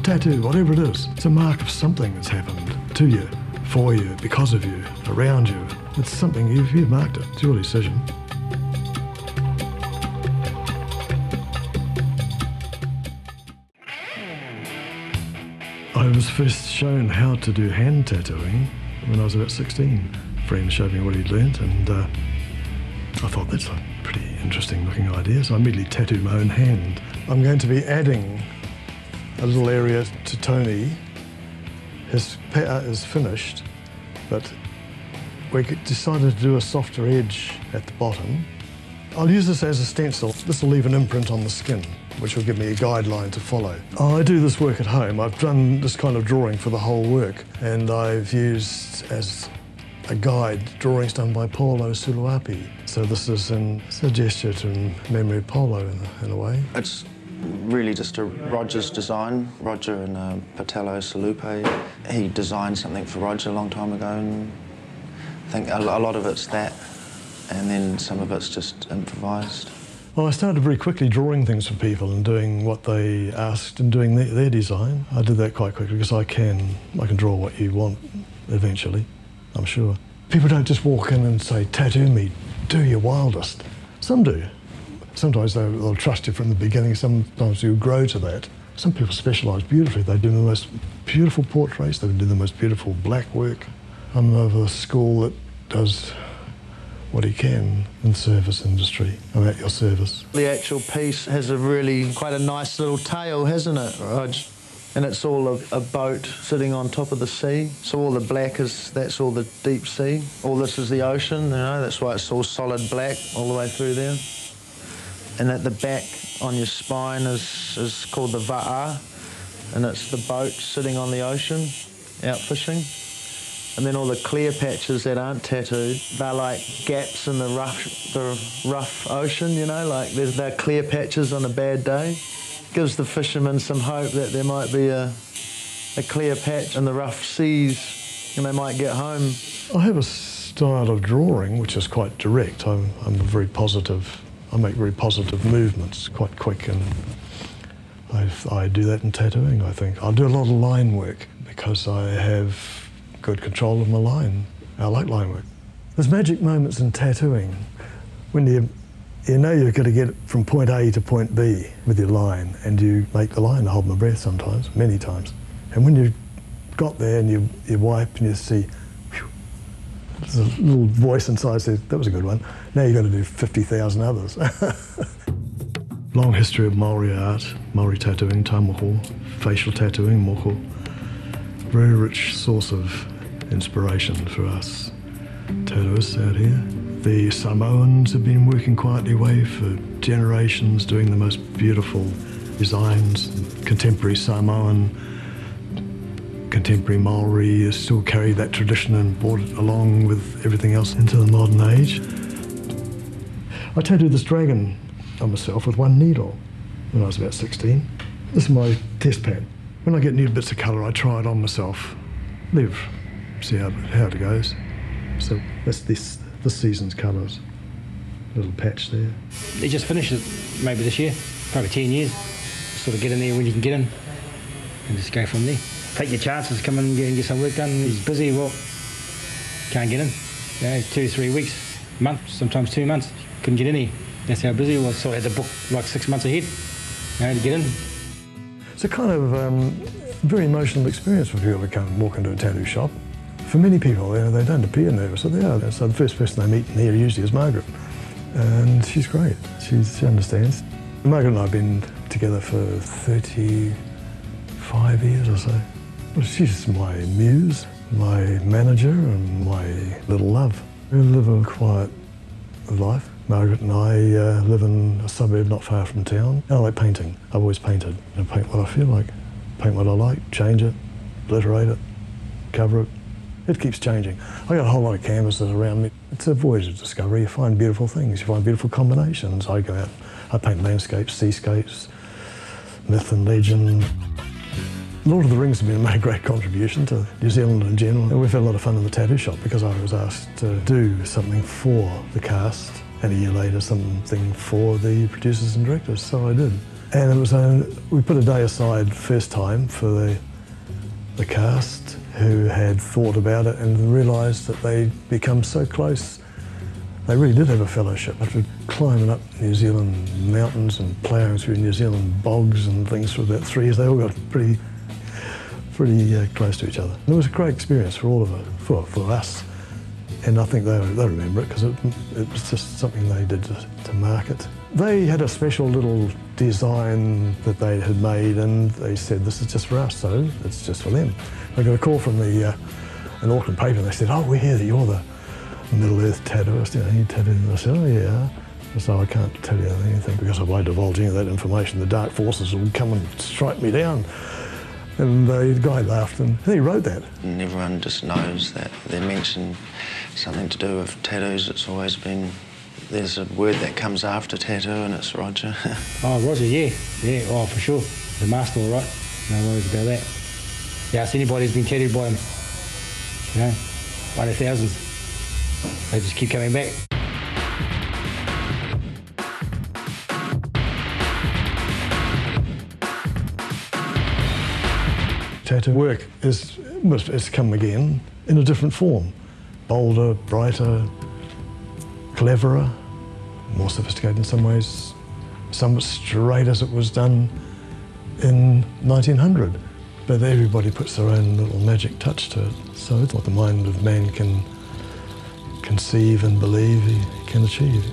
tattoo, whatever it is. It's a mark of something that's happened to you, for you, because of you, around you. It's something, you've marked it. It's your decision. I was first shown how to do hand tattooing when I was about 16. A friend showed me what he'd learnt, and I thought that's a pretty interesting looking idea, so I immediately tattooed my own hand. I'm going to be adding a little area to Tony. His pattern is finished, but we decided to do a softer edge at the bottom. I'll use this as a stencil. This will leave an imprint on the skin, which will give me a guideline to follow. I do this work at home. I've done this kind of drawing for the whole work, and I've used as a guide drawings done by Paulo Suluapi. So this is a gesture to memory of Paulo in a way. It's really just a Roger's design. Roger and Patello Salupe. He designed something for Roger a long time ago, and I think a lot of it's that, and then some of it's just improvised. Well, I started very quickly drawing things for people and doing what they asked and doing their design. I did that quite quickly because I can draw what you want eventually, I'm sure. People don't just walk in and say, tattoo me, do your wildest. Some do. Sometimes they'll trust you from the beginning, sometimes you grow to that. Some people specialise beautifully. They do the most beautiful portraits, they do the most beautiful black work. I'm of a school that does what he can in the service industry. I'm at your service. The actual piece has quite a nice little tail, hasn't it, Rog? And it's all a boat sitting on top of the sea. So all the black that's all the deep sea. All this is the ocean, you know, that's why it's all solid black all the way through there. And at the back on your spine is called the va'a, and it's the boat sitting on the ocean, out fishing. And then all the clear patches that aren't tattooed, they're like gaps in the rough ocean, you know, like they're clear patches on a bad day. Gives the fishermen some hope that there might be a clear patch in the rough seas and they might get home. I have a style of drawing which is quite direct. I'm very positive. I make very positive movements, quite quick, and I do that in tattooing, I think. I'll do a lot of line work because I have good control of my line. I like line work. There's magic moments in tattooing when you know you're going to get from point A to point B with your line, and you make the line. I hold my breath sometimes, many times. And when you've got there and you wipe and you see, whew, there's a little voice inside says, that was a good one. Now you've got to do 50,000 others. Long history of Maori art, Maori tattooing, taumoho, facial tattooing, moko. Very rich source of inspiration for us tattooists out here. The Samoans have been working quietly away for generations, doing the most beautiful designs. Contemporary Samoan, contemporary Maori still carry that tradition and brought it along with everything else into the modern age. I tattooed this dragon on myself with one needle when I was about 16. This is my test pad. When I get new bits of colour, I try it on myself, see how it goes. So that's this season's colours. Little patch there. He just finished it maybe this year, probably 10 years. Sort of get in there when you can get in and just go from there. Take your chances, come in and get some work done. He's busy, well, can't get in. You know, 2 to 3 weeks, a month, sometimes 2 months. Couldn't get in here. That's how busy he was, so I had to book like 6 months ahead, you know, to get in. It's a kind of very emotional experience for people to come and walk into a tattoo shop. For many people, they don't appear nervous, so they are. So the first person they meet in here usually is Margaret, and she's great. She understands. Margaret and I have been together for 35 years or so. Well, she's my muse, my manager, and my little love. We live a quiet life. Margaret and I live in a suburb not far from town. I like painting. I've always painted. I paint what I feel like, paint what I like, change it, obliterate it, cover it. It keeps changing. I got a whole lot of canvases around me. It's a voyage of discovery. You find beautiful things, you find beautiful combinations. I go out, I paint landscapes, seascapes, myth and legend. Lord of the Rings has made a great contribution to New Zealand in general. And we've had a lot of fun in the tattoo shop because I was asked to do something for the cast, and a year later something for the producers and directors, so I did. And it was we put a day aside first time for the cast who had thought about it and realised that they'd become so close. They really did have a fellowship. After climbing up New Zealand mountains and ploughing through New Zealand bogs and things for about 3 years, they all got pretty close to each other. And it was a great experience for all of us, for us. And I think they remember it because it was just something they did to mark it. They had a special little design that they had made, and they said, this is just for us, so it's just for them. I got a call from an Auckland paper, and they said, oh, we hear that you're the Middle-earth tattooist, you tattooed. And I said, oh yeah. So I can't tell you anything because if I divulge any of that information, the dark forces will come and strike me down. And the guy laughed and he wrote that. And everyone just knows that they mention something to do with tattoos. It's always been, there's a word that comes after tattoo and it's Roger. Oh, Roger, yeah, oh, for sure. The master, all right, no worries about that. Yeah, ask anybody who's been tattooed by him, you know, by the thousands. They just keep coming back. Tattoo work has come again in a different form. Bolder, brighter, cleverer, more sophisticated in some ways, somewhat straight as it was done in 1900. But everybody puts their own little magic touch to it. So it's what the mind of man can conceive and believe he can achieve.